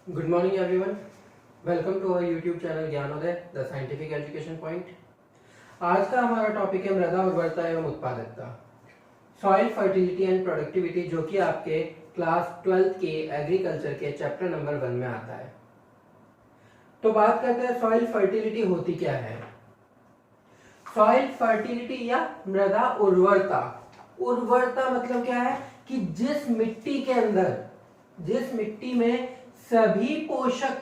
Good morning everyone, welcome to our YouTube channel Gyanodaya the scientific education point. आज का हमारा topic है मृदा उर्वरता एवं उत्पादकता, सॉइल फर्टिलिटी एंड प्रोडक्टिविटी, जो कि आपके क्लास 12th के एग्रीकल्चर के चैप्टर नंबर 1 में आता है। तो बात करते हैं सॉइल फर्टिलिटी होती क्या है। सॉइल फर्टिलिटी या मृदा उर्वरता, उर्वरता मतलब क्या है कि जिस मिट्टी के अंदर, जिस मिट्टी में सभी पोषक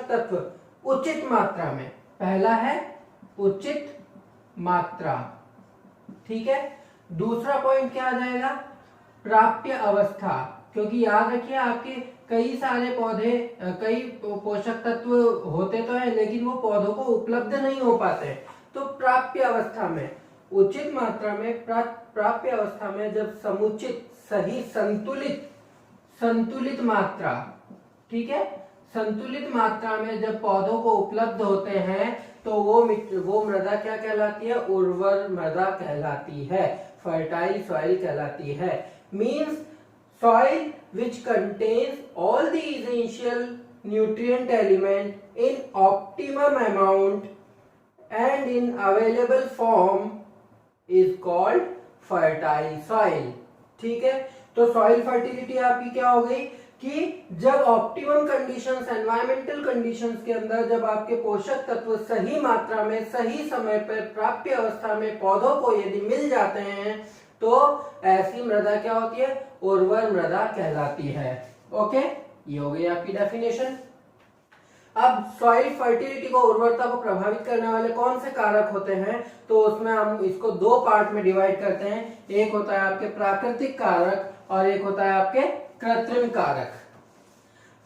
तत्व उचित मात्रा में, पहला है उचित मात्रा, ठीक है। दूसरा पॉइंट क्या आ जाएगा, प्राप्य अवस्था, क्योंकि याद रखिए आपके कई सारे पौधे, कई पोषक तत्व होते तो है लेकिन वो पौधों को उपलब्ध नहीं हो पाते। तो प्राप्य अवस्था में, उचित मात्रा में, प्राप्य अवस्था में जब समुचित, सही, संतुलित मात्रा, ठीक है, संतुलित मात्रा में जब पौधों को उपलब्ध होते हैं तो वो मृदा क्या कहलाती है, उर्वर मृदा कहलाती है, फर्टाइल सॉइल कहलाती है। Means soil which contains all the essential nutrient element in optimum amount and in available form is called fertile soil, ठीक है। तो सॉइल फर्टिलिटी आपकी क्या हो गई कि जब ऑप्टिमम कंडीशंस, एनवायरमेंटल कंडीशंस के अंदर जब आपके पोषक तत्व सही मात्रा में, सही समय पर, प्राप्य अवस्था में पौधों को यदि मिल जाते हैं तो ऐसी मृदा क्या होती है, उर्वर मृदा कहलाती है। ओके, ये हो गई आपकी डेफिनेशन। अब सॉइल फर्टिलिटी को, उर्वरता को प्रभावित करने वाले कौन से कारक होते हैं, तो उसमें हम इसको दो पार्ट में डिवाइड करते हैं। एक होता है आपके प्राकृतिक कारक और एक होता है आपके कृत्रिम कारक।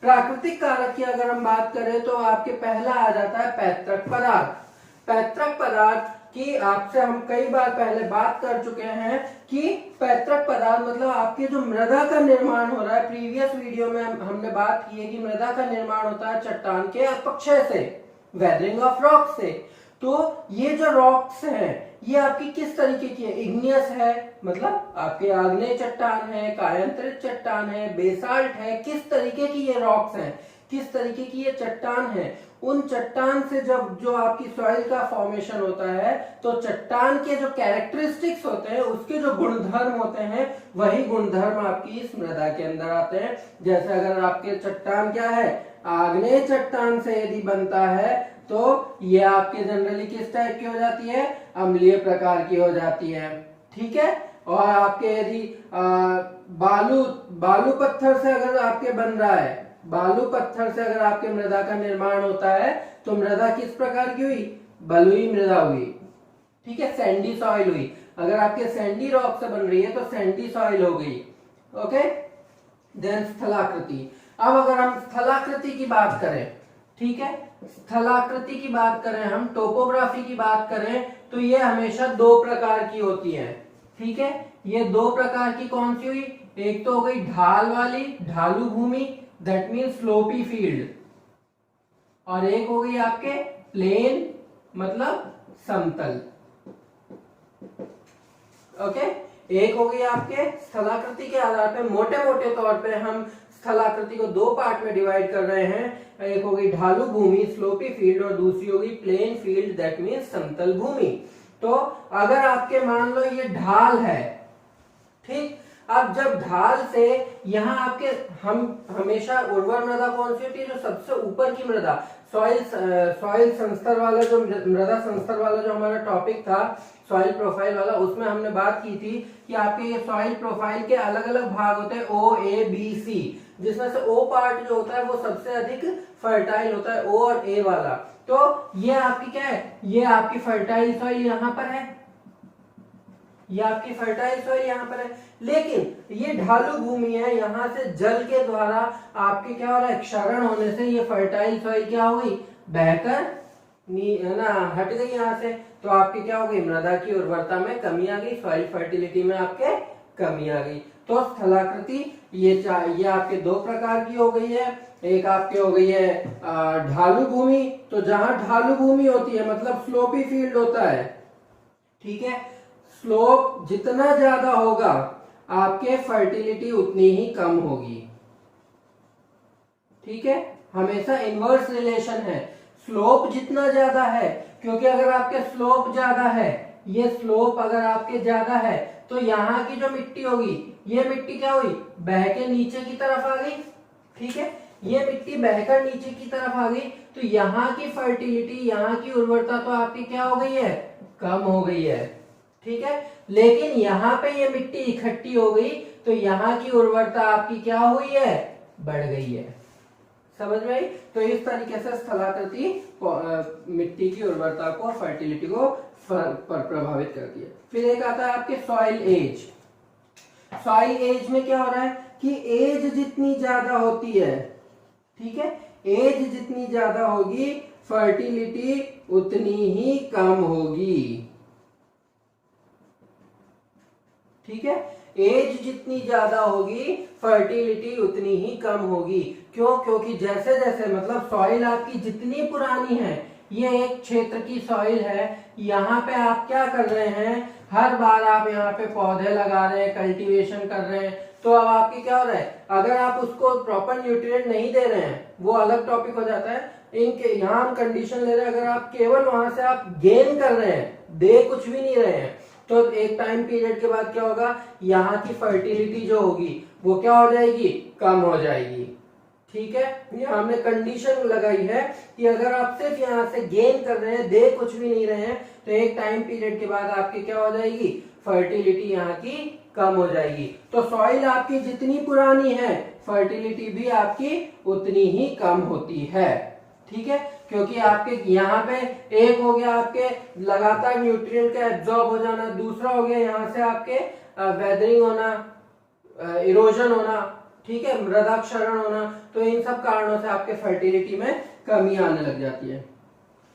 प्राकृतिक कारक की अगर हम बात करें तो आपके पहला आ जाता है पैतृक पदार्थ। पैतृक पदार्थ की आपसे हम कई बार पहले बात कर चुके हैं कि पैतृक पदार्थ मतलब आपके जो मृदा का निर्माण हो रहा है। प्रीवियस वीडियो में हमने बात की है कि मृदा का निर्माण होता है चट्टान के अपक्षय से, वेदरिंग ऑफ रॉक से। तो ये जो रॉक्स हैं ये आपकी किस तरीके की है, इग्नियस है, मतलब आपके आग्नेय चट्टान है, कायांतरित चट्टान है, बेसाल्ट है, किस तरीके की ये रॉक्स हैं, किस तरीके की ये चट्टान है। उन चट्टान से जब जो आपकी सॉइल का फॉर्मेशन होता है तो चट्टान के जो कैरेक्टरिस्टिक्स होते हैं, उसके जो गुणधर्म होते हैं, वही गुणधर्म आपकी इस मृदा के अंदर आते हैं। जैसे अगर आपके चट्टान क्या है, आग्नेय चट्टान से यदि बनता है तो ये आपके जनरली किस टाइप की हो जाती है, अम्लीय प्रकार की हो जाती है, ठीक है। और आपके यदि बालू पत्थर से अगर आपके बन रहा है, बालू पत्थर से अगर आपके मृदा का निर्माण होता है तो मृदा किस प्रकार की हुई, बलुई मृदा हुई, ठीक है, सैंडी सॉइल हुई। अगर आपके सैंडी रॉक से बन रही है तो सैंडी सॉइल हो गई। ओके, देन स्थलाकृति। अब अगर हम स्थलाकृति की बात करें, ठीक है, स्थलाकृति की बात करें, हम टोपोग्राफी की बात करें तो ये हमेशा दो प्रकार की होती है, ठीक है। ये दो प्रकार की कौन सी हुई, एक तो हो गई ढाल वाली, ढालू भूमि, दैट मीन स्लोपी फील्ड, और एक हो गई आपके प्लेन मतलब समतल। ओके, एक हो गई आपके स्थलाकृति के आधार पे, मोटे मोटे तौर पे हम स्थलाकृति को दो पार्ट में डिवाइड कर रहे हैं। एक हो गई ढालू भूमि, स्लोपी फील्ड, और दूसरी होगी प्लेन फील्ड, दैट मीन्स समतल भूमि। तो अगर आपके मान लो ये ढाल है, ठीक, अब जब ढाल से यहाँ आपके, हम हमेशा उर्वर मृदा कौन सी होती है, जो सबसे ऊपर की मृदा, सॉइल संस्तर वाला, जो मृदा संस्तर वाला जो हमारा टॉपिक था, सॉइल प्रोफाइल वाला, उसमें हमने बात की थी कि आपके ये सॉइल प्रोफाइल के अलग अलग भाग होते हैं, ओ, ए, बी, सी, जिसमें से ओ पार्ट जो होता है वो सबसे अधिक फर्टाइल होता है, ओ और ए वाला। तो ये आपकी क्या है, ये आपकी फर्टाइल सॉइल यहाँ पर है, ये आपकी फर्टाइल सॉइल यहाँ पर है। लेकिन ये ढालू भूमि है, यहाँ से जल के द्वारा आपके क्या हो रहा है, क्षरण होने से ये फर्टाइल सॉइल क्या हो गई, बहकर ना हट गई यहाँ से। तो आपकी क्या हो गई, मृदा की उर्वरता में कमी आ गई, सॉइल फर्टिलिटी में आपके कमी आ गई। तो स्थलाकृति ये आपके दो प्रकार की हो गई है। एक आपके हो गई है ढालू भूमि, तो जहां ढालू भूमि होती है मतलब स्लोपी फील्ड होता है, ठीक है। स्लोप जितना ज्यादा होगा आपके फर्टिलिटी उतनी ही कम होगी, ठीक है, हमेशा इनवर्स रिलेशन है। स्लोप जितना ज्यादा है, क्योंकि अगर आपके स्लोप ज्यादा है, ये स्लोप अगर आपके ज्यादा है, तो यहाँ की जो मिट्टी होगी, ये मिट्टी क्या हुई, बह के नीचे की तरफ आ गई। ठीक है, ये मिट्टी बहकर नीचे की तरफ आ गई, तो यहाँ की फर्टिलिटी, यहाँ की उर्वरता तो आपकी क्या हो गई है, कम हो गई है। ठीक है, लेकिन यहाँ पे ये मिट्टी इकट्ठी हो गई, तो यहाँ की उर्वरता आपकी क्या हुई है, बढ़ गई है। समझ में आई? तो इस तरीके से स्थलाकृति मिट्टी की उर्वरता को, फर्टिलिटी को प्रभावित करती है। फिर एक आता है आपके सॉइल एज। सॉइल एज में क्या हो रहा है कि एज जितनी ज्यादा होती है, ठीक है, एज जितनी ज्यादा होगी, फर्टिलिटी उतनी ही कम होगी। ठीक है, एज जितनी ज्यादा होगी, फर्टिलिटी उतनी ही कम होगी। क्यों? क्योंकि जैसे जैसे मतलब सॉइल आपकी जितनी पुरानी है, ये एक क्षेत्र की सॉइल है, यहाँ पे आप क्या कर रहे हैं, हर बार आप यहाँ पे पौधे लगा रहे हैं, कल्टीवेशन कर रहे हैं, तो अब आपकी क्या हो रहा है, अगर आप उसको प्रॉपर न्यूट्रिएंट नहीं दे रहे हैं, वो अलग टॉपिक हो जाता है। इनके यहाँ हम कंडीशन ले रहे हैं, अगर आप केवल वहां से आप गेन कर रहे हैं, दे कुछ भी नहीं रहे हैं, तो एक टाइम पीरियड के बाद क्या होगा, यहाँ की फर्टिलिटी जो होगी वो क्या हो जाएगी, कम हो जाएगी। ठीक है, यहाँ हमने कंडीशन लगाई है कि अगर आप सिर्फ यहाँ से गेन कर रहे हैं, दे कुछ भी नहीं रहे हैं, तो एक टाइम पीरियड के बाद आपकी क्या हो जाएगी, फर्टिलिटी यहाँ की कम हो जाएगी। तो सॉइल आपकी जितनी पुरानी है, फर्टिलिटी भी आपकी उतनी ही कम होती है। ठीक है, क्योंकि आपके यहाँ पे एक हो गया आपके लगातार न्यूट्रिएंट का एब्जॉर्ब हो जाना, दूसरा हो गया यहाँ से आपके वेदरिंग होना, इरोजन होना, ठीक है, मृदा क्षरण होना, तो इन सब कारणों से आपके फर्टिलिटी में कमी आने लग जाती है।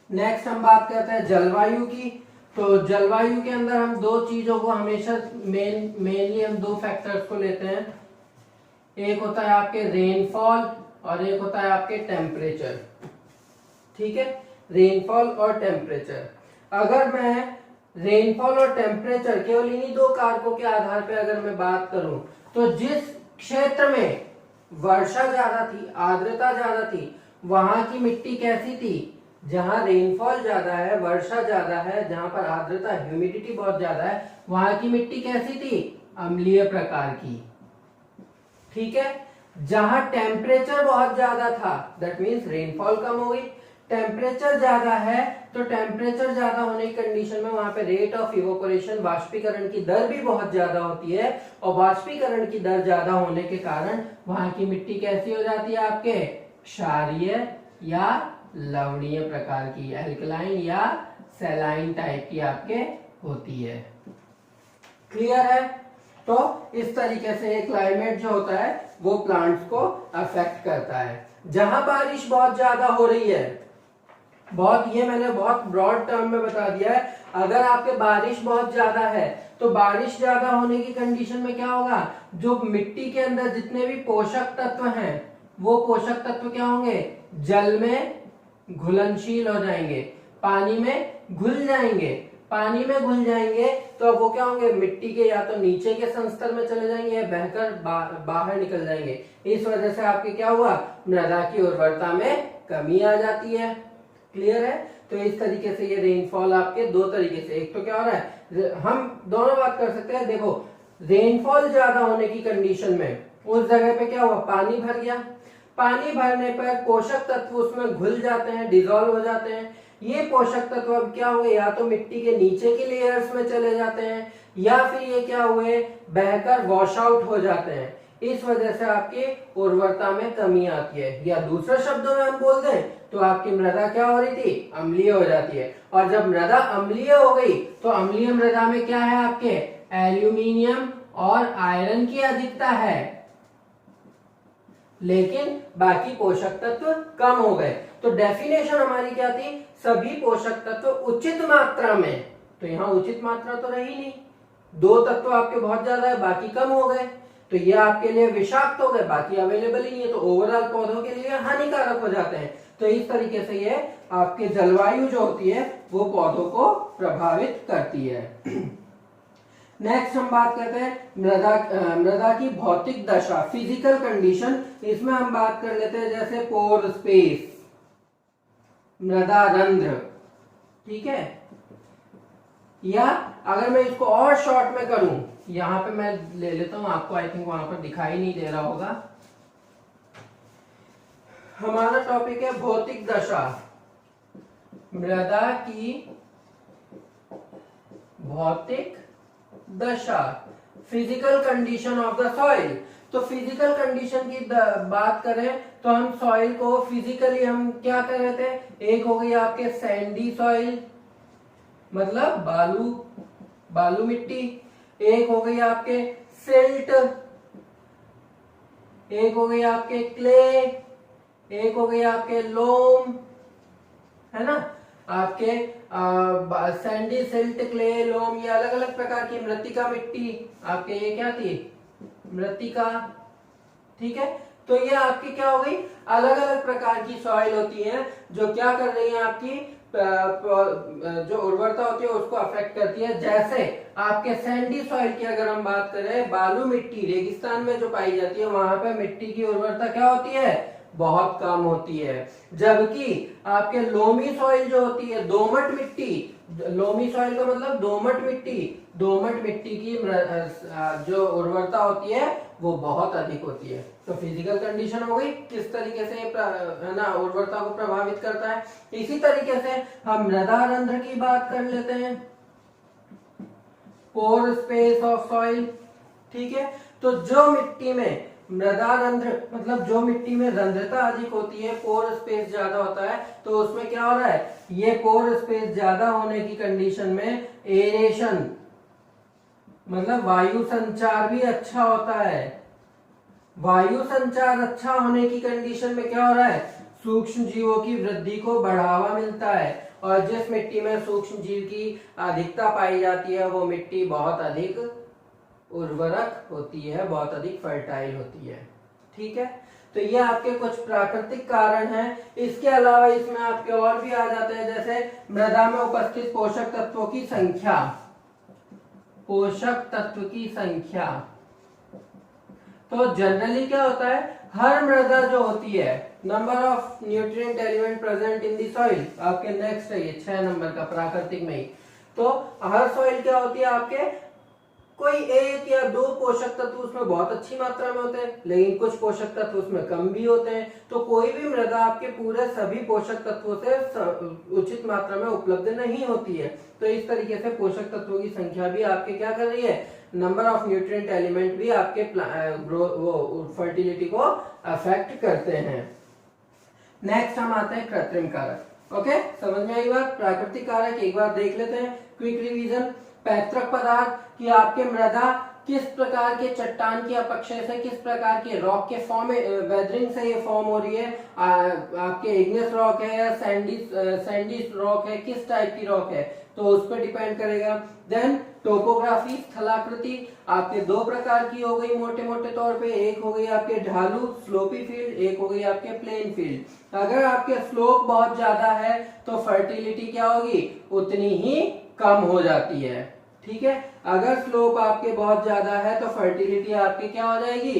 नेक्स्ट हम बात करते हैं जलवायु की। तो जलवायु के अंदर हम दो चीजों को हमेशा मेनली हम दो फैक्टर्स को लेते हैं, एक होता है आपके रेनफॉल और एक होता है आपके टेम्परेचर। ठीक है, रेनफॉल और टेम्परेचर। अगर मैं रेनफॉल और टेम्परेचर केवल इन्हीं दो कारकों के आधार पर अगर मैं बात करूं, तो जिस क्षेत्र में वर्षा ज्यादा थी, आर्द्रता ज्यादा थी, वहां की मिट्टी कैसी थी, जहां रेनफॉल ज्यादा है, वर्षा ज्यादा है, जहां पर आर्द्रता, ह्यूमिडिटी बहुत ज्यादा है, वहां की मिट्टी कैसी थी, अम्लीय प्रकार की। ठीक है, जहां टेम्परेचर बहुत ज्यादा था, दैट मीन्स रेनफॉल कम हो गई। टेम्परेचर ज्यादा है, तो टेम्परेचर ज्यादा होने की कंडीशन में वहां पे रेट ऑफ इवोपोरेशन, वाष्पीकरण की दर भी बहुत ज्यादा होती है, और वाष्पीकरण की दर ज्यादा होने के कारण वहां की मिट्टी कैसी हो जाती है, आपके क्षारीय या लवणीय प्रकार की, एल्कलाइन या सैलाइन टाइप की आपके होती है। क्लियर है? तो इस तरीके से ये क्लाइमेट जो होता है वो प्लांट्स को अफेक्ट करता है। जहां बारिश बहुत ज्यादा हो रही है, ये मैंने बहुत ब्रॉड टर्म में बता दिया है, अगर आपके बारिश बहुत ज्यादा है, तो बारिश ज्यादा होने की कंडीशन में क्या होगा, जो मिट्टी के अंदर जितने भी पोषक तत्व हैं, वो पोषक तत्व क्या होंगे, जल में घुलनशील हो जाएंगे, पानी में घुल जाएंगे। पानी में घुल जाएंगे तो वो क्या होंगे, मिट्टी के या तो नीचे के संस्तर में चले जाएंगे या बहकर बाहर निकल जाएंगे। इस वजह से आपके क्या हुआ, मृदा की उर्वरता में कमी आ जाती है। क्लियर है? तो इस तरीके से ये रेनफॉल आपके दो तरीके से, एक तो क्या हो रहा है, हम दोनों बात कर सकते हैं। देखो, रेनफॉल ज्यादा होने की कंडीशन में उस जगह पे क्या हुआ, पानी भर गया, पानी भरने पर पोषक तत्व उसमें घुल जाते हैं, डिजोल्व हो जाते हैं। ये पोषक तत्व अब क्या हुए, या तो मिट्टी के नीचे की लेयर्स में चले जाते हैं, या फिर ये क्या हुए, बहकर वॉश आउट हो जाते हैं। इस वजह से आपकी उर्वरता में कमी आती है, या दूसरे शब्दों में हम बोल दें तो आपकी मृदा क्या हो रही थी, अम्लीय हो जाती है। और जब मृदा अम्लीय हो गई तो अम्लीय मृदा में क्या है, आपके एल्यूमिनियम और आयरन की अधिकता है, लेकिन बाकी पोषक तत्व कम हो गए। तो डेफिनेशन हमारी क्या थी, सभी पोषक तत्व उचित मात्रा में। तो यहाँ उचित मात्रा तो रही नहीं, दो तत्व आपके बहुत ज्यादा है, बाकी कम हो गए, तो ये आपके लिए विषाक्त हो गए, बाकी अवेलेबल ही नहीं है, तो ओवरऑल पौधों के लिए हानिकारक हो जाते हैं। तो इस तरीके से ये आपके जलवायु जो होती है वो पौधों को प्रभावित करती है। नेक्स्ट हम बात करते हैं मृदा की भौतिक दशा, फिजिकल कंडीशन। इसमें हम बात कर लेते हैं जैसे पोर स्पेस, मृदा रंध्र, ठीक है। या अगर मैं इसको और शॉर्ट में करूं, यहां पे मैं ले लेता हूं, आपको आई थिंक वहां पर दिखाई नहीं दे रहा होगा। हमारा टॉपिक है भौतिक दशा, मृदा की भौतिक दशा, physical condition of the soil. तो फिजिकल कंडीशन की बात करें तो हम सॉइल को फिजिकली हम क्या कर रहे थे, एक हो गई आपके सैंडी सॉइल, मतलब बालू मिट्टी, एक हो गई आपके सिल्ट, एक हो गई आपके क्ले, एक हो गई आपके लोम, है ना। आपके सैंडी, सिल्ट, क्ले, लोम, ये अलग अलग प्रकार की मृत्तिका मिट्टी, आपके ये क्या थी, मृत्तिका, ठीक है। तो ये आपकी क्या हो गई, अलग अलग प्रकार की सॉइल होती है जो क्या कर रही है, आपकी जो उर्वरता होती है उसको अफेक्ट करती है। जैसे आपके सैंडी सॉइल की अगर हम बात करें, बालू मिट्टी रेगिस्तान में जो पाई जाती है, वहां पे मिट्टी की उर्वरता क्या होती है, बहुत कम होती है। जबकि आपके लोमी सॉइल जो होती है, दोमट मिट्टी, लोमी सॉइल का मतलब दोमट मिट्टी, दोमट मिट्टी की जो उर्वरता होती है वो बहुत अधिक होती है। तो फिजिकल कंडीशन हो गई, किस तरीके से है ना उर्वरता को प्रभावित करता है। इसी तरीके से हम मृदा रंध्र की बात कर लेते हैं, पोर स्पेस ऑफ सॉइल, ठीक है। तो जो मिट्टी में मृदा रंध्र मतलब जो मिट्टी में रंध्रता अधिक होती है, पोर स्पेस ज्यादा होता है, तो उसमें क्या हो रहा है, ये पोर स्पेस ज्यादा होने की कंडीशन में एरेशन मतलब वायु संचार भी अच्छा होता है। वायु संचार अच्छा होने की कंडीशन में क्या हो रहा है, सूक्ष्म जीवों की वृद्धि को बढ़ावा मिलता है। और जिस मिट्टी में सूक्ष्म जीव की अधिकता पाई जाती है वो मिट्टी बहुत अधिक उर्वरक होती है, बहुत अधिक फर्टाइल होती है, ठीक है। तो ये आपके कुछ प्राकृतिक कारण हैं। इसके अलावा इसमें आपके और भी आ जाते हैं, जैसे मृदा में उपस्थित पोषक तत्वों की संख्या, पोषक तत्व की संख्या। तो जनरली क्या होता है, हर मृदा जो होती है, number of nutrient element present in the soil, आपके नेक्स्ट है ये 6 नंबर का प्राकृतिक में ही। तो हर सॉइल क्या होती है, आपके कोई एक या दो पोषक तत्व उसमें बहुत अच्छी मात्रा में होते हैं, लेकिन कुछ पोषक तत्व उसमें कम भी होते हैं। तो कोई भी मृदा आपके पूरे सभी पोषक तत्वों से उचित मात्रा में उपलब्ध नहीं होती है। तो इस तरीके से पोषक तत्वों की संख्या भी आपके क्या कर रही है, नंबर ऑफ न्यूट्रिएंट एलिमेंट भी आपके फर्टिलिटी को अफेक्ट करते हैं। नेक्स्ट हम आते हैं कृत्रिम कारक। ओके, समझ में आई बात। प्राकृतिक कारक एक बार देख लेते हैं, क्विक रिवीजन। पैतृक पदार्थ कि आपके मृदा किस प्रकार के चट्टान की अपक्षय से, किस प्रकार के रॉक के फॉर्म वेदरिंग से ये फॉर्म हो रही है, आपके इग्नेस रॉक है या सैंडी रॉक है, किस टाइप की रॉक है, तो उस पर डिपेंड करेगा। देन टोपोग्राफी, स्थलाकृति आपके दो प्रकार की हो गई मोटे मोटे तौर पे, एक हो गई आपके ढालू स्लोपी फील्ड, एक हो गई आपके प्लेन फील्ड। अगर आपके स्लोप बहुत ज्यादा है तो फर्टिलिटी क्या होगी, उतनी ही कम हो जाती है, ठीक है। अगर स्लोप आपके बहुत ज्यादा है तो फर्टिलिटी आपकी क्या हो जाएगी,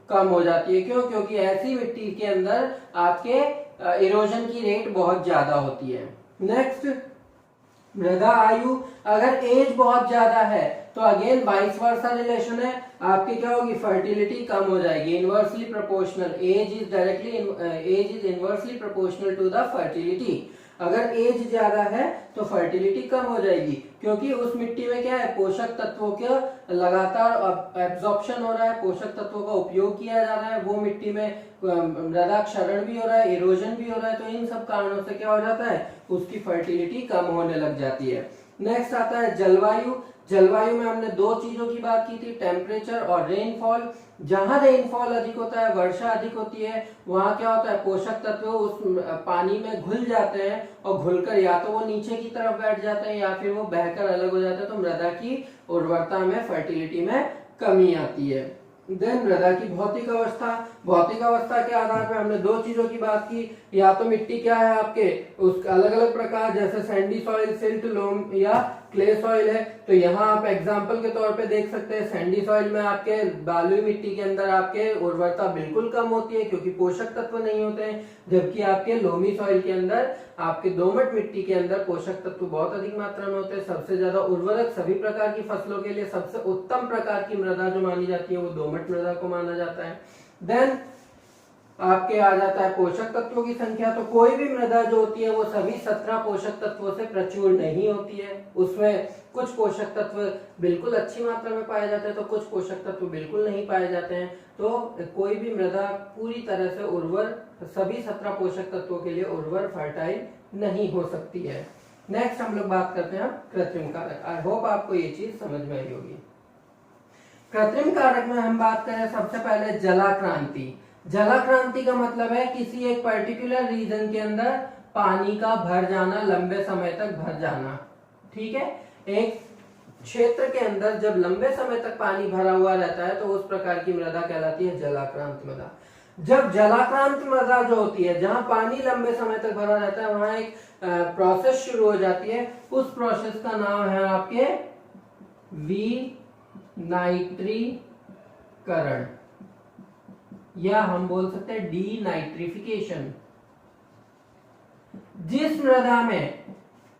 कम हो जाती है। क्यों, क्योंकि ऐसी मिट्टी के अंदर आपके इरोजन की रेट बहुत ज्यादा होती है। नेक्स्ट, मृदा आयु, अगर एज बहुत ज्यादा है तो अगेन वाइस वर्सा रिलेशन है, आपकी क्या होगी, फर्टिलिटी कम हो जाएगी। Inversely proportional, age is inversely proportional to the fertility. अगर एज ज्यादा है तो फर्टिलिटी कम हो जाएगी, क्योंकि उस मिट्टी में क्या है, पोषक तत्वों का लगातार एब्जॉर्प्शन हो रहा है, पोषक तत्वों का उपयोग किया जा रहा है, वो मिट्टी में मृदा क्षरण भी हो रहा है, इरोजन भी हो रहा है। तो इन सब कारणों से क्या हो जाता है, उसकी फर्टिलिटी कम होने लग जाती है। नेक्स्ट आता है जलवायु। जलवायु में हमने दो चीजों की बात की थी, टेम्परेचर और रेनफॉल। जहां रेनफॉल अधिक होता है, वर्षा अधिक होती है, वहां क्या होता है, पोषक तत्व उस पानी में घुल जाते हैं और घुलकर या तो वो नीचे की तरफ बैठ जाते हैं या फिर वो बहकर अलग हो जाते हैं। तो मृदा की उर्वरता में, फर्टिलिटी में कमी आती है। देन मृदा की भौतिक अवस्था। भौतिक अवस्था के आधार पर हमने दो चीजों की बात की, या तो मिट्टी क्या है आपके उस अलग अलग प्रकार, जैसे सैंडी सॉइल, सिल्ट, लोम या क्ले सॉइल है, तो यहाँ आप एग्जांपल के तौर पे देख सकते हैं सैंडी सॉइल में आपके बालुई मिट्टी के अंदर आपके उर्वरता बिल्कुल कम होती है क्योंकि पोषक तत्व नहीं होते हैं, जबकि आपके लोमी सॉइल के अंदर आपके दोमट मिट्टी के अंदर पोषक तत्व बहुत अधिक मात्रा में होते हैं। सबसे ज्यादा उर्वरक सभी प्रकार की फसलों के लिए सबसे उत्तम प्रकार की मृदा जो मानी जाती है वो दोमट मृदा को माना जाता है। देन आपके आ जाता है पोषक तत्वों की संख्या। तो कोई भी मृदा जो होती है वो सभी 17 पोषक तत्वों से प्रचुर नहीं होती है, उसमें कुछ पोषक तत्व बिल्कुल अच्छी मात्रा में पाए जाते हैं तो कुछ पोषक तत्व बिल्कुल नहीं पाए जाते हैं। तो कोई भी मृदा पूरी तरह से उर्वर सभी 17 पोषक तत्वों के लिए उर्वर फर्टाइल नहीं हो सकती है। नेक्स्ट हम लोग बात करते हैं कृत्रिम कारक। आई होप आपको ये चीज समझ में आई होगी। कृत्रिम कारक में हम बात करें सबसे पहले जलाक्रांति। जलाक्रांति का मतलब है किसी एक पर्टिकुलर रीजन के अंदर पानी का भर जाना, लंबे समय तक भर जाना। ठीक है, एक क्षेत्र के अंदर जब लंबे समय तक पानी भरा हुआ रहता है तो उस प्रकार की मृदा कहलाती है जलाक्रांत मृदा। जब जलाक्रांत मृदा जो होती है जहां पानी लंबे समय तक भरा रहता है वहां एक प्रोसेस शुरू हो जाती है, उस प्रोसेस का नाम है आपके विनाइट्रीकरण या हम बोल सकते हैं डीनाइट्रिफिकेशन। जिस मृदा में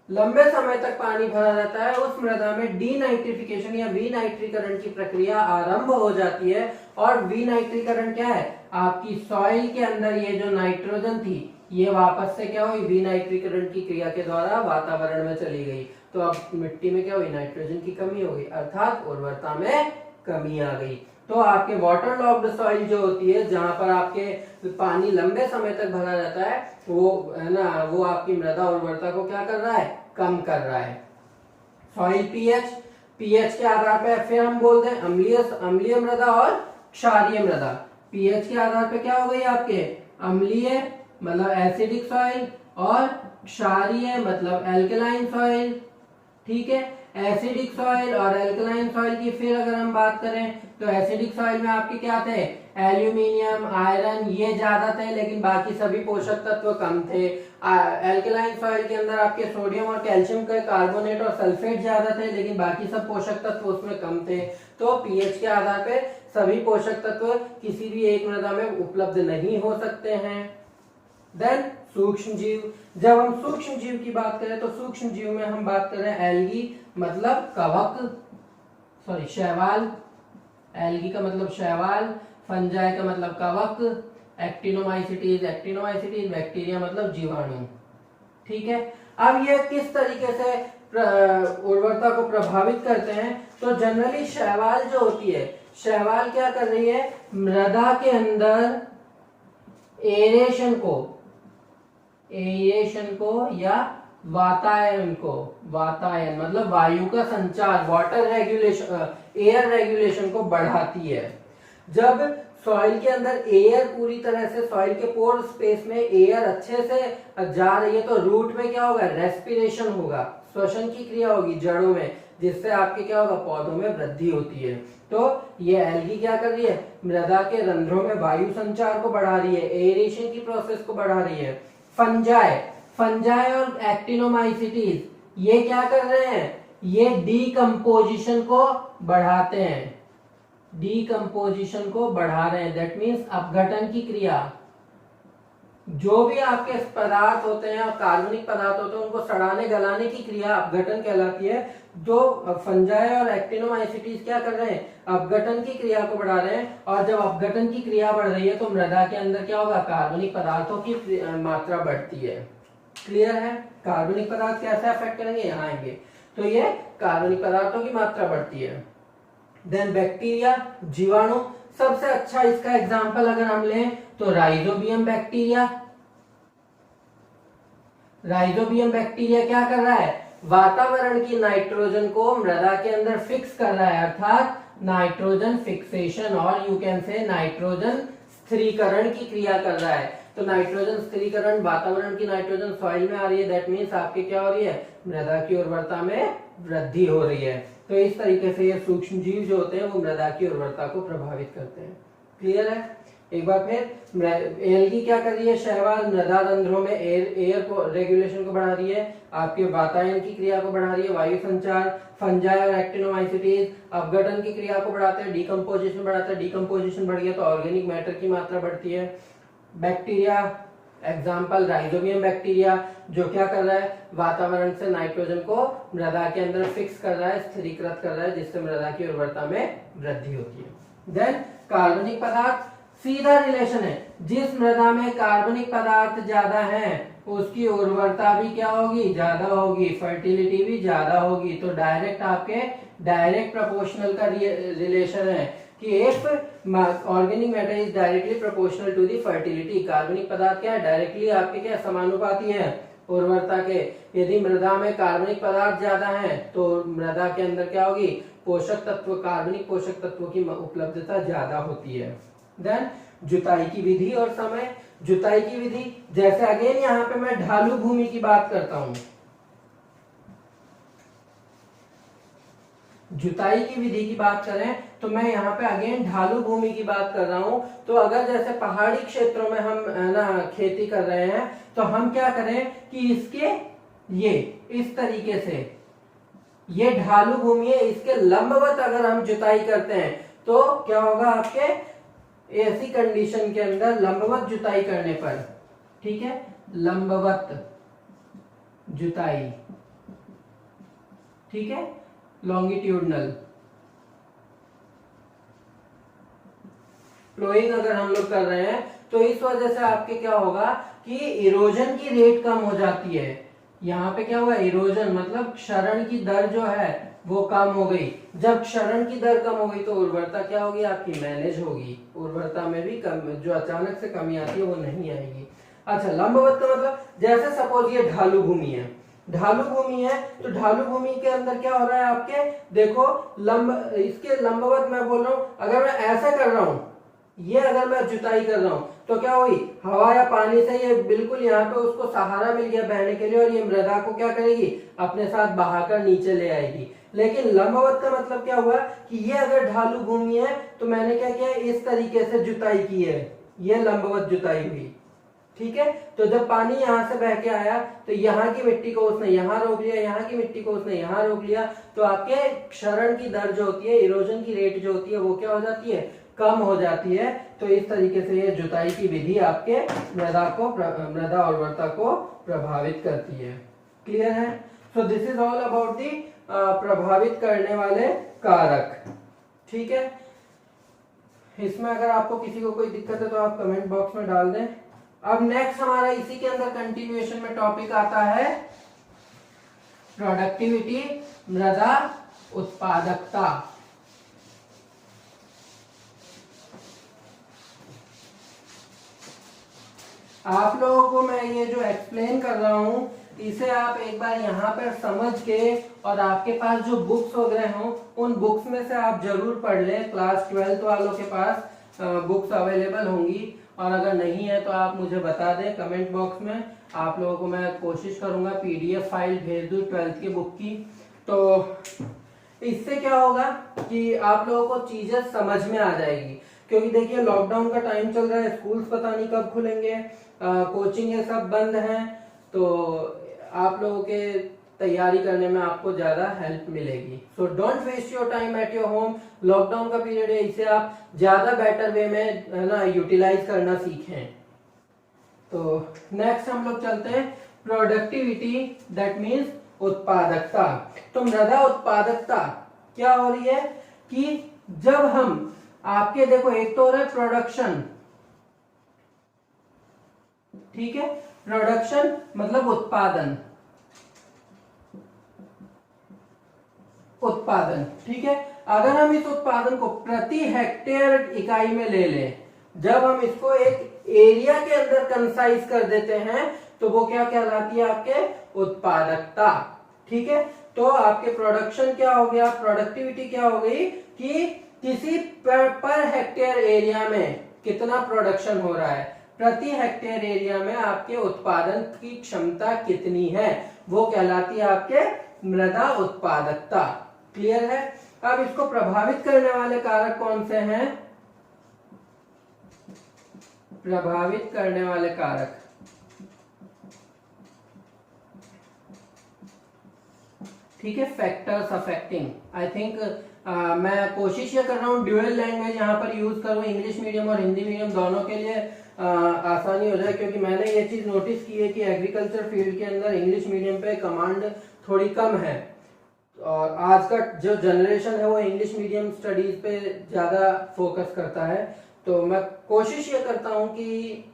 लंबे समय तक पानी भरा रहता है उस मृदा में डीनाइट्रिफिकेशन या विनाइट्रीकरण की प्रक्रिया आरंभ हो जाती है। और विनाइट्रीकरण क्या है, आपकी सॉइल के अंदर ये जो नाइट्रोजन थी ये वापस से क्या हुई, विनाइट्रीकरण की क्रिया के द्वारा वातावरण में चली गई। तो अब मिट्टी में क्या हुई, नाइट्रोजन की कमी हो गई, अर्थात उर्वरता में कमी आ गई। तो आपके वाटर लॉक्ड सॉइल जो होती है जहां पर आपके पानी लंबे समय तक भरा रहता है वो है ना, वो आपकी मृदा उर्वरता को क्या कर रहा है, कम कर रहा है। सॉइल पीएच के आधार पर फिर हम बोलते हैं अम्लीय मृदा और क्षारीय मृदा। पीएच के आधार पर क्या हो गई आपके, अम्लीय मतलब एसिडिक सॉइल और क्षारीय मतलब एल्कलाइन सॉइल। ठीक है, एसिडिक सॉइल और एल्कलाइन सॉइल की फिर अगर हम बात करें तो एसिडिक सॉइल में आपके क्या थे, एल्यूमिनियम, आयरन ये ज्यादा थे लेकिन बाकी सभी पोषक तत्व कम थे। एल्कलाइन सॉइल के अंदर आपके सोडियम और कैल्शियम के कार्बोनेट और सल्फेट ज्यादा थे लेकिन बाकी सब पोषक तत्व उसमें कम थे। तो पीएच के आधार पे सभी पोषक तत्व किसी भी एक मृदा में उपलब्ध नहीं हो सकते हैं। देन सूक्ष्म जीव, जब हम सूक्ष्म जीव की बात करें तो सूक्ष्म जीव में हम बात करें एल्गी मतलब कवक, शैवाल, एल्गी का मतलब शैवाल, फंजाई का मतलब कवक, एक्टिनोमाइसिटीज बैक्टीरिया मतलब जीवाणु। ठीक है, अब ये किस तरीके से उर्वरता को प्रभावित करते हैं, तो जनरली शैवाल जो होती है, शैवाल क्या कर रही है, मृदा के अंदर एरेशन को या वातायन मतलब वायु का संचार, वाटर रेगुलेशन, एयर रेगुलेशन को बढ़ाती है। जब सॉइल के अंदर एयर पूरी तरह से सॉइल के पोर स्पेस में एयर अच्छे से जा रही है तो रूट में क्या होगा, रेस्पिरेशन होगा, श्वसन की क्रिया होगी जड़ों में, जिससे आपके क्या होगा, पौधों में वृद्धि होती है। तो ये एल्गी क्या कर रही है, मृदा के रंध्रों में वायु संचार को बढ़ा रही है, एरेशन की प्रोसेस को बढ़ा रही है। फंजाई और एक्टिनोमाइसिटीज ये क्या कर रहे हैं, ये डीकम्पोजिशन को बढ़ाते हैं, दैट मीन्स अपघटन की क्रिया। जो भी आपके पदार्थ होते हैं और कार्बनिक पदार्थ होते हैं उनको सड़ाने गलाने की क्रिया अपघटन कहलाती है। जो फंजाई और एक्टिनोमाइसिटीज क्या कर रहे हैं, अपघटन की क्रिया को बढ़ा रहे हैं। और जब अपघटन की क्रिया बढ़ रही है तो मृदा के अंदर क्या होगा, कार्बनिक पदार्थों की मात्रा बढ़ती है। क्लियर है, कार्बनिक पदार्थ कैसे अफेक्ट करेंगे, यहाँ आएंगे। तो ये कार्बनिक पदार्थों की मात्रा बढ़ती है। देन बैक्टीरिया, जीवाणु, सबसे अच्छा इसका एग्जांपल अगर हम लें तो राइजोबियम बैक्टीरिया क्या कर रहा है, वातावरण की नाइट्रोजन को मृदा के अंदर फिक्स कर रहा है, अर्थात नाइट्रोजन फिक्सेशन और यू कैन से नाइट्रोजन स्थिरीकरण की क्रिया कर रहा है। तो नाइट्रोजन स्थिरीकरण, वातावरण की नाइट्रोजन सॉइल में आ रही है, दैट मीन्स आपके क्या हो रही है, मृदा की उर्वरता में वृद्धि हो रही है। तो इस तरीके से ये सूक्ष्म जीव जो होते हैं वो मृदा की उर्वरता को प्रभावित करते हैं। क्लियर है। एक बार फिर एलगी क्या कर रही है, शैवाल मृदा रंध्रों में एयर को रेगुलेशन को बढ़ा रही है, आपके वातायन की क्रिया को बढ़ा रही है, वायु संचार, फंजाई और एक्टिनोमाइसीटीज अपघटन की क्रिया को बढ़ाते हैं, डिकम्पोजिशन बढ़ाते हैं, डिकम्पोजिशन बढ़ गया तो ऑर्गेनिक मैटर की मात्रा बढ़ती है। बैक्टीरिया एग्जाम्पल राइजोबियम बैक्टीरिया जो क्या कर रहा है, वातावरण से नाइट्रोजन को मृदा के अंदर फिक्स कर रहा है, स्थिरीकृत कर रहा है, जिससे मृदा की उर्वरता में वृद्धि होती है। देन कार्बनिक पदार्थ, सीधा रिलेशन है, जिस मृदा में कार्बनिक पदार्थ ज्यादा है उसकी उर्वरता भी क्या होगी, ज्यादा होगी, फर्टिलिटी भी ज्यादा होगी। तो डायरेक्ट आपके डायरेक्ट प्रोपोर्शनल का रिलेशन है कि if organic matter is directly proportional to the fertility, कार्बनिक पदार्थ क्या है, डायरेक्टली आपके क्या समानुपाती है उर्वरता के। यदि मृदा में कार्बनिक पदार्थ ज्यादा है तो मृदा के अंदर क्या होगी, पोषक तत्व, कार्बनिक पोषक तत्वों की उपलब्धता ज्यादा होती है। देन जुताई की विधि और समय, जुताई की विधि जैसे अगेन यहाँ पे मैं ढालू भूमि की बात करता हूं, जुताई की विधि की बात करें तो मैं यहाँ पे अगेन ढालू भूमि की बात कर रहा हूं। तो अगर जैसे पहाड़ी क्षेत्रों में हम ना खेती कर रहे हैं तो हम क्या करें कि इसके ये इस तरीके से ये ढालू भूमि है, इसके लंबवत अगर हम जुताई करते हैं तो क्या होगा, आपके ऐसी कंडीशन के अंदर लंबवत जुताई करने पर, ठीक है, लंबवत जुताई, ठीक है, लॉन्गिट्यूडनल प्लोइंग अगर हम लोग कर रहे हैं तो इस वजह से आपके क्या होगा कि इरोजन की रेट कम हो जाती है। यहाँ पे क्या हुआ, इरोजन मतलब क्षरण की दर जो है वो कम हो गई। जब क्षरण की दर कम हो गई तो उर्वरता क्या होगी, आपकी मैनेज होगी, उर्वरता में भी कम, जो अचानक से कमी आती है वो नहीं आएगी। अच्छा, लंबवत का मतलब जैसे सपोज ये ढालू भूमि है, ढालू भूमि है तो ढालू भूमि के अंदर क्या हो रहा है आपके, देखो इसके लंबवत मैं बोल रहा हूं, अगर मैं ऐसा कर रहा हूं, ये अगर मैं जुताई कर रहा हूं तो क्या हुई, हवा या पानी से ये बिल्कुल यहाँ पे उसको सहारा मिल गया बहने के लिए और ये मृदा को क्या करेगी, अपने साथ बहाकर नीचे ले आएगी। लेकिन लंबवत का मतलब क्या हुआ कि ये अगर ढालू भूमि है तो मैंने क्या किया, इस तरीके से जुताई की है, ये लंबवत जुताई हुई, ठीक है। तो जब पानी यहाँ से बह के आया तो यहाँ की मिट्टी को उसने यहाँ रोक लिया, यहाँ की मिट्टी को उसने यहाँ रोक लिया, तो आपके क्षरण की दर जो होती है, इरोजन की रेट जो होती है वो क्या हो जाती है, कम हो जाती है। तो इस तरीके से ये जुताई की विधि आपके मृदा उर्वरता को प्रभावित करती है। क्लियर है? So this is all about the प्रभावित करने वाले कारक, ठीक है। इसमें अगर आपको किसी को कोई दिक्कत है तो आप कमेंट बॉक्स में डाल दें। अब नेक्स्ट हमारा इसी के अंदर कंटिन्यूएशन में टॉपिक आता है प्रोडक्टिविटी, मृदा उत्पादकता। आप लोगों को मैं ये जो एक्सप्लेन कर रहा हूं इसे आप एक बार यहाँ पर समझ के, और आपके पास जो बुक्स वगैरह हों उन बुक्स में से आप जरूर पढ़ लें। क्लास 12th वालों के पास बुक्स अवेलेबल होंगी, और अगर नहीं है तो आप मुझे बता दें कमेंट बॉक्स में। आप लोगों को मैं कोशिश करूंगा PDF फाइल भेज दूं 12th की बुक की। तो इससे क्या होगा कि आप लोगों को चीजें समझ में आ जाएगी, क्योंकि देखिए लॉकडाउन का टाइम चल रहा है, स्कूल्स पता नहीं कब खुलेंगे, कोचिंग ये सब बंद हैं, तो आप लोगों के तैयारी करने में आपको ज्यादा हेल्प मिलेगी। So don't waste your time at your home. Lockdown का पीरियड है, इसे आप ज्यादा बेटर वे में ना यूटिलाइज करना सीखें। तो नेक्स्ट हम लोग चलते हैं प्रोडक्टिविटी, दैट मीन्स उत्पादकता। तो मृदा उत्पादकता क्या हो रही है कि जब हम आपके देखो, एक तो हो रहा है प्रोडक्शन, ठीक है, प्रोडक्शन मतलब उत्पादन, उत्पादन, ठीक है। अगर हम इस उत्पादन को प्रति हेक्टेयर इकाई में ले लें, जब हम इसको एक एरिया के अंदर कंसाइज कर देते हैं तो वो क्या कहलाती है, आपके उत्पादकता, ठीक है। तो आपके प्रोडक्शन क्या हो गया, प्रोडक्टिविटी क्या हो गई कि किसी पर हेक्टेयर एरिया में कितना प्रोडक्शन हो रहा है, प्रति हेक्टेयर एरिया में आपके उत्पादन की क्षमता कितनी है, वो कहलाती है आपके मृदा उत्पादकता। क्लियर है? अब इसको प्रभावित करने वाले कारक कौन से हैं? प्रभावित करने वाले कारक। ठीक है, फैक्टर्स अफेक्टिंग। आई थिंक मैं कोशिश ये कर रहा हूँ ड्यूअल लैंग्वेज यहाँ पर यूज करूँ, इंग्लिश मीडियम और हिंदी मीडियम दोनों के लिए आसानी हो जाए, क्योंकि मैंने ये चीज नोटिस की है कि एग्रीकल्चर फील्ड के अंदर इंग्लिश मीडियम पे कमांड थोड़ी कम है, और आज का जो जनरेशन है वो इंग्लिश मीडियम स्टडीज पे ज्यादा फोकस करता है। तो मैं कोशिश ये करता हूँ कि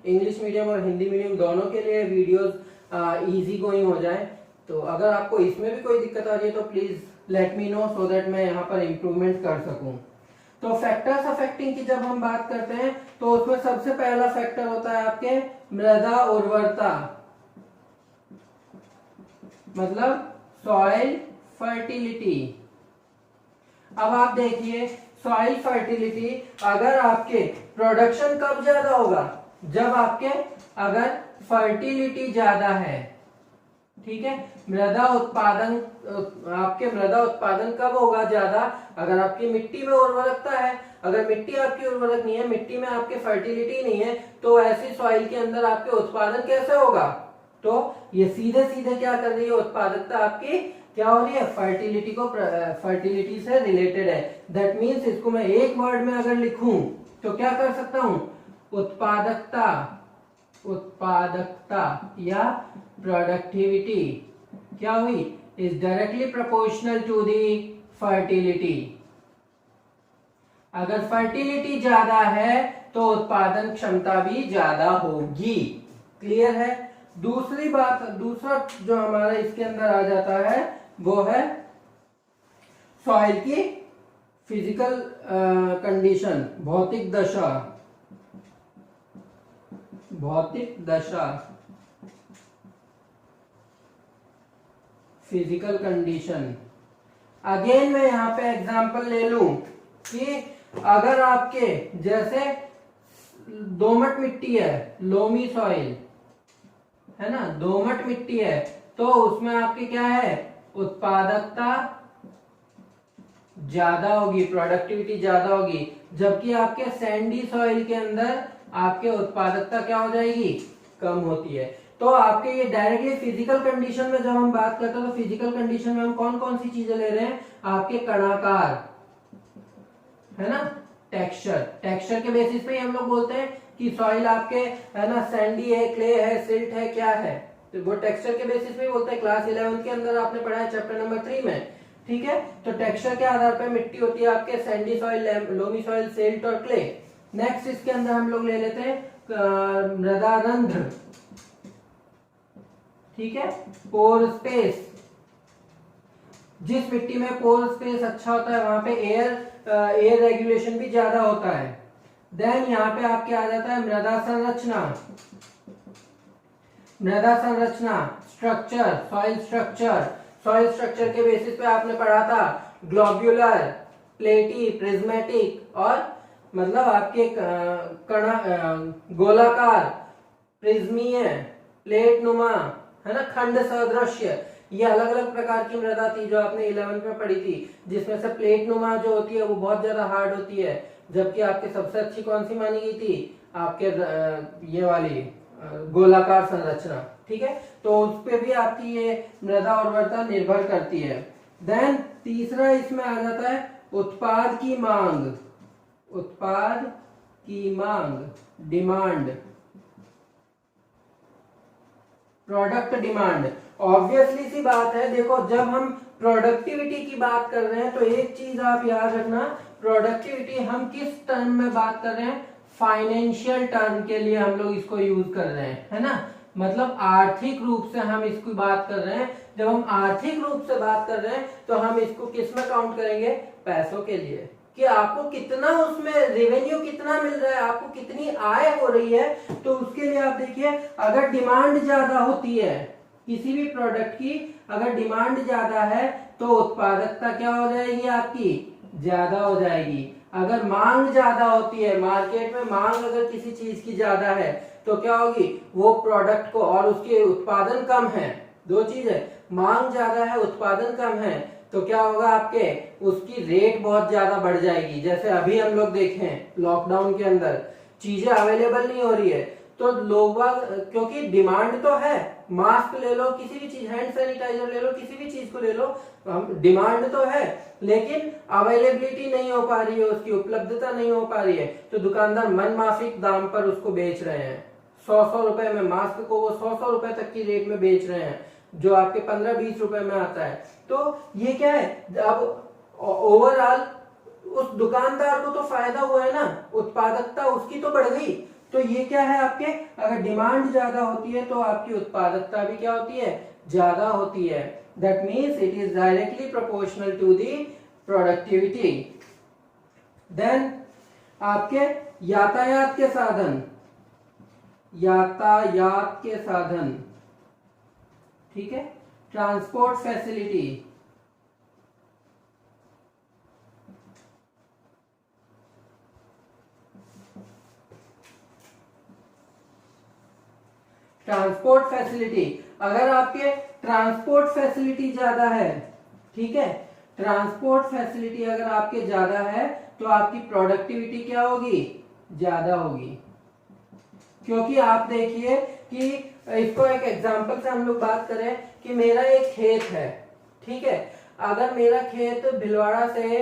इंग्लिश मीडियम और हिंदी मीडियम दोनों के लिए वीडियोस इजी गोइंग हो जाए। तो अगर आपको इसमें भी कोई दिक्कत आ रही है तो please let me know, so that मैं यहाँ पर इम्प्रूवमेंट कर सकूं। तो फैक्टर्स अफेक्टिंग की जब हम बात करते हैं तो उसमें सबसे पहला फैक्टर होता है आपके मृदा उर्वरता, मतलब सॉइल फर्टिलिटी। अब आप देखिए सॉइल फर्टिलिटी, अगर आपके प्रोडक्शन कब ज्यादा होगा, जब आपके अगर फर्टिलिटी ज्यादा है। ठीक है, मृदा उत्पादन, आपके मृदा उत्पादन कब होगा ज्यादा, अगर आपकी मिट्टी में उर्वरकता है। अगर मिट्टी आपकी उर्वरक नहीं है, मिट्टी में आपकी फर्टिलिटी नहीं है, तो ऐसी सॉइल के अंदर आपके उत्पादन कैसे होगा। तो ये सीधे सीधे क्या कर रही है, उत्पादकता आपकी क्या हो रही है, फर्टिलिटी को, फर्टिलिटी से रिलेटेड है। दैट मीन्स इसको मैं एक वर्ड में अगर लिखूं तो क्या कर सकता हूं, उत्पादकता, उत्पादकता या प्रोडक्टिविटी क्या हुई, is directly proportional to the fertility. अगर फर्टिलिटी ज्यादा है तो उत्पादन क्षमता भी ज्यादा होगी। क्लियर है। दूसरी बात, दूसरा जो हमारा इसके अंदर आ जाता है वो है सॉइल की फिजिकल कंडीशन, भौतिक दशा, भौतिक दशा, फिजिकल कंडीशन। अगेन मैं यहाँ पे एग्जांपल ले लूं कि अगर आपके जैसे दोमट मिट्टी है, लोमी सॉइल है ना, दोमट मिट्टी है, तो उसमें आपकी क्या है, उत्पादकता ज्यादा होगी, प्रोडक्टिविटी ज्यादा होगी। जबकि आपके सैंडी सॉइल के अंदर आपके उत्पादकता क्या हो जाएगी, कम होती है। तो आपके ये डायरेक्टली फिजिकल कंडीशन में जब हम बात करते हैं तो फिजिकल कंडीशन में हम कौन कौन सी चीजें ले रहे हैं, आपके कणाकार है ना, टेक्सचर, टेक्सचर के बेसिस पे हम लोग बोलते हैं कि सॉइल आपके है ना सैंडी है, क्ले है, सिल्ट है, क्या है, तो वो टेक्सचर के बेसिस पे बोलते हैं। क्लास 11 के अंदर आपने पढ़ा है चैप्टर नंबर 3 में। ठीक है, तो टेक्सचर के आधार पर मिट्टी होती है आपके Sandy soil, loamy soil, silt और क्ले। नेक्स्ट इसके अंदर हम लोग ले लेते हैं मृदा रंध्र। ठीक है, पोर स्पेस, जिस मिट्टी में पोर स्पेस अच्छा होता है वहां पे एयर रेगुलेशन भी ज्यादा होता है। देन यहाँ पे आपके आ जाता है मृदा संरचना, मृदा संरचना, structure, soil structure. Soil structure के बेसिस पे आपने पढ़ा था ग्लोब्यूलर, प्लेटी, प्रिज्मेटिक और मतलब आपके गोलाकार, प्रिज्मीय, प्लेट नुमा है ना, खंड सदृश्य। ये अलग अलग प्रकार की मृदा थी जो आपने 11th में पढ़ी थी, जिसमें से प्लेट नुमा जो होती है वो बहुत ज्यादा हार्ड होती है, जबकि आपके सबसे अच्छी कौन सी मानी गई थी, आपके ये वाली गोलाकार संरचना। ठीक है, तो उस पे भी आपकी ये मृदा उर्वरता निर्भर करती है। देन तीसरा इसमें आ जाता है उत्पाद की मांग, उत्पाद की मांग, डिमांड, प्रोडक्ट डिमांड। ऑब्वियसली सी बात है, देखो जब हम प्रोडक्टिविटी की बात कर रहे हैं तो एक चीज आप याद रखना, प्रोडक्टिविटी हम किस टर्म में बात कर रहे हैं, फाइनेंशियल टर्म के लिए हम लोग इसको यूज कर रहे हैं, है ना, मतलब आर्थिक रूप से हम इसकी बात कर रहे हैं। जब हम आर्थिक रूप से बात कर रहे हैं तो हम इसको किस में काउंट करेंगे, पैसों के लिए, कि आपको कितना उसमें रेवेन्यू कितना मिल रहा है, आपको कितनी आय हो रही है। तो उसके लिए आप देखिए, अगर डिमांड ज्यादा होती है किसी भी प्रोडक्ट की, अगर डिमांड ज्यादा है तो उत्पादकता क्या हो जाएगी, आपकी ज्यादा हो जाएगी। अगर मांग ज्यादा होती है, मार्केट में मांग अगर किसी चीज की ज्यादा है तो क्या होगी, वो प्रोडक्ट को, और उसके उत्पादन कम है, दो चीज है, मांग ज्यादा है, उत्पादन कम है, तो क्या होगा, आपके उसकी रेट बहुत ज्यादा बढ़ जाएगी। जैसे अभी हम लोग देखें लॉकडाउन के अंदर चीजें अवेलेबल नहीं हो रही है, तो लोग क्योंकि डिमांड तो है, मास्क ले लो, किसी भी चीज, हैंड सैनिटाइजर ले लो, किसी भी चीज को ले लो, डिमांड तो है, लेकिन अवेलेबिलिटी नहीं हो पा रही है, उसकी उपलब्धता नहीं हो पा रही है, तो दुकानदार मनमाफिक दाम पर उसको बेच रहे हैं। 100 रुपए में मास्क को वो 100 रुपए तक की रेट में बेच रहे हैं, जो आपके 15-20 रुपए में आता है। तो ये क्या है, अब ओवरऑल उस दुकानदार को तो फायदा हुआ है ना, उत्पादकता उसकी तो बढ़ गई। तो ये क्या है आपके, अगर डिमांड ज्यादा होती है तो आपकी उत्पादकता भी क्या होती है, ज्यादा होती है। That means it is directly proportional to the productivity. Then आपके यातायात के साधन, यातायात के साधन, ठीक है, ट्रांसपोर्ट फैसिलिटी, ट्रांसपोर्ट फैसिलिटी, अगर आपके ट्रांसपोर्ट फैसिलिटी ज्यादा है, ठीक है, ट्रांसपोर्ट फैसिलिटी अगर आपके ज्यादा है तो आपकी प्रोडक्टिविटी क्या होगी, ज्यादा होगी। क्योंकि आप देखिए कि इसको एक एग्जांपल से हम लोग बात करें कि मेरा एक खेत है, ठीक है, अगर मेरा खेत भिलवाड़ा से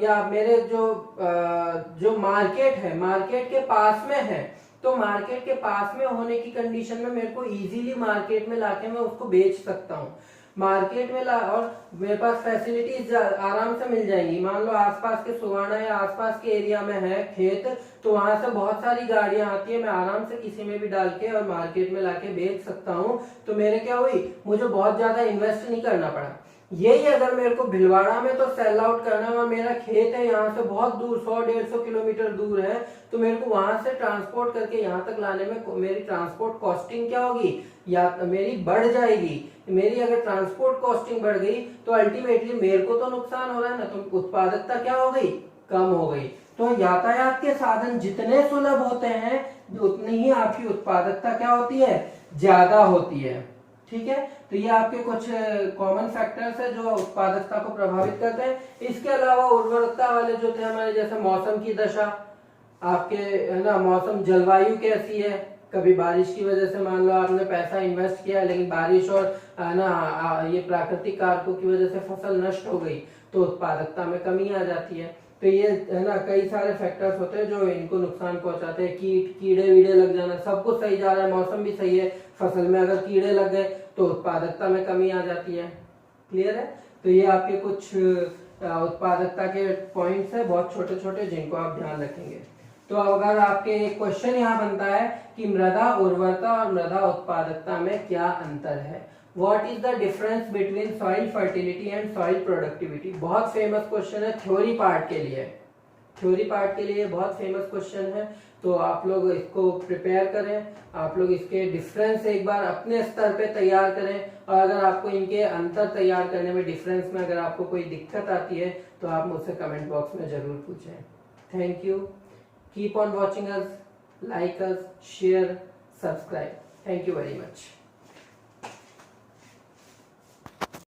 या मेरे जो मार्केट है, मार्केट के पास में है, तो मार्केट के पास में होने की कंडीशन में मेरे को इजीली मार्केट में लाके मैं उसको बेच सकता हूँ, मार्केट में ला, और मेरे पास फैसिलिटीज आराम से मिल जाएंगी। मान लो आसपास के सुवाना या आसपास के एरिया में है खेत, तो वहां से बहुत सारी गाड़ियां आती है, मैं आराम से किसी में भी डाल के और मार्केट में लाके बेच सकता हूँ। तो मेरे क्या हुई, मुझे बहुत ज्यादा इन्वेस्ट नहीं करना पड़ा। यही अगर मेरे को भिलवाड़ा में तो सेल आउट करना है और मेरा खेत है यहाँ से बहुत दूर, 100-150 किलोमीटर दूर है, तो मेरे को वहां से ट्रांसपोर्ट करके यहाँ तक लाने में मेरी ट्रांसपोर्ट कॉस्टिंग क्या होगी, या मेरी बढ़ जाएगी। मेरी अगर ट्रांसपोर्ट कॉस्टिंग बढ़ गई तो अल्टीमेटली मेरे को तो नुकसान हो रहा है ना, तो उत्पादकता क्या हो गई, कम हो गई। तो यातायात के साधन जितने सुलभ होते हैं उतनी ही आपकी उत्पादकता क्या होती है, ज्यादा होती है, ठीक है। तो ये आपके कुछ कॉमन फैक्टर्स है जो उत्पादकता को प्रभावित करते हैं। इसके अलावा उर्वरकता वाले जो थे हमारे, जैसे मौसम की दशा, आपके है ना, मौसम जलवायु कैसी है, कभी बारिश की वजह से मान लो आपने पैसा इन्वेस्ट किया लेकिन बारिश और ना ये प्राकृतिक कारकों की वजह से फसल नष्ट हो गई, तो उत्पादकता में कमी आ जाती है। तो ये है ना, कई सारे फैक्टर्स होते हैं जो इनको नुकसान पहुंचाते हैं। कीड़े वीड़े लग जाना, सब कुछ सही जा रहा है, मौसम भी सही है, फसल में अगर कीड़े लग गए तो उत्पादकता में कमी आ जाती है। क्लियर है। तो ये आपके कुछ उत्पादकता के पॉइंट्स है, बहुत छोटे छोटे, जिनको आप ध्यान रखेंगे। तो अगर आपके एक क्वेश्चन यहाँ बनता है कि मृदा उर्वरता और मृदा उत्पादकता में क्या अंतर है, what is the difference between soil fertility and soil productivity. बहुत फेमस क्वेश्चन है थ्योरी पार्ट के लिए, थ्योरी पार्ट के लिए बहुत फेमस क्वेश्चन है। तो आप लोग इसको प्रिपेयर करें, आप लोग इसके डिफरेंस एक बार अपने स्तर पे तैयार करें, और अगर आपको इनके अंतर तैयार करने में, डिफरेंस में अगर आपको कोई दिक्कत आती है तो आप मुझसे कमेंट बॉक्स में जरूर पूछें। Thank you, keep on watching us, like us, share, subscribe. Thank you very much.